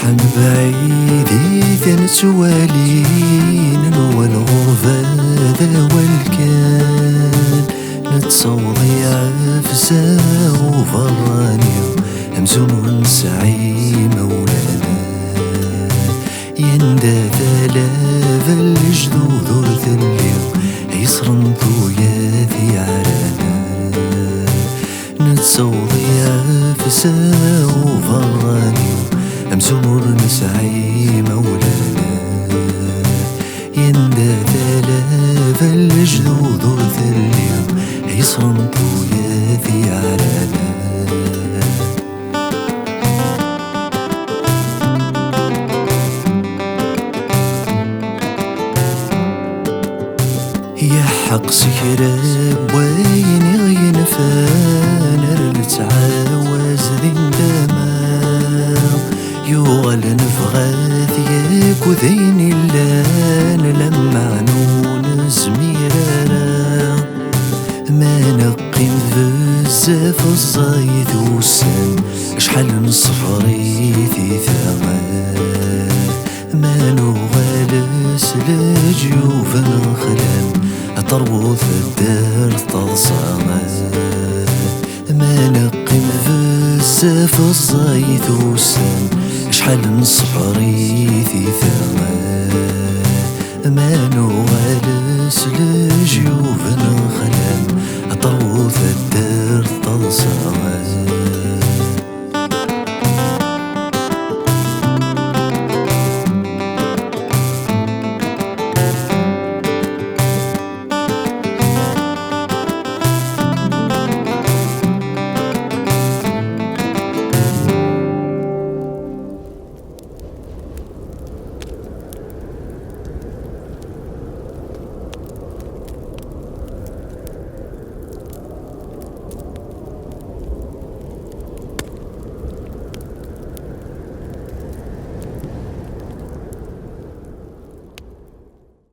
فرحان بعيدي ثان سوالين نوى الغربة ذا والكان نتصوضي عفسا وفرانيو همزون نسعي مولانا يندى ثلاث الجدود ورث اليوم يصرن ثوياثي عرانا نتصوضي عفسا وفرانيو همزون نسعي مولانا يندى ثلاث الجدود ورث اليوم يصرن ثوياثي عرانا يا حق سكراب وين غين فانر نتعاوز ذين دماغ يوغل نفغاث ياك وذين اللان لما نون زميرارا ما نقيم بزاف الزايد والسن شحال نصفري في ثمار ما نغالس لجيوف نخلم طروث الدار تلصامة ما نقيم بزاف الزايد والسن شحال نصفري في ثمار ما نغالس لجيوف نخلم طروث الدار تلصامة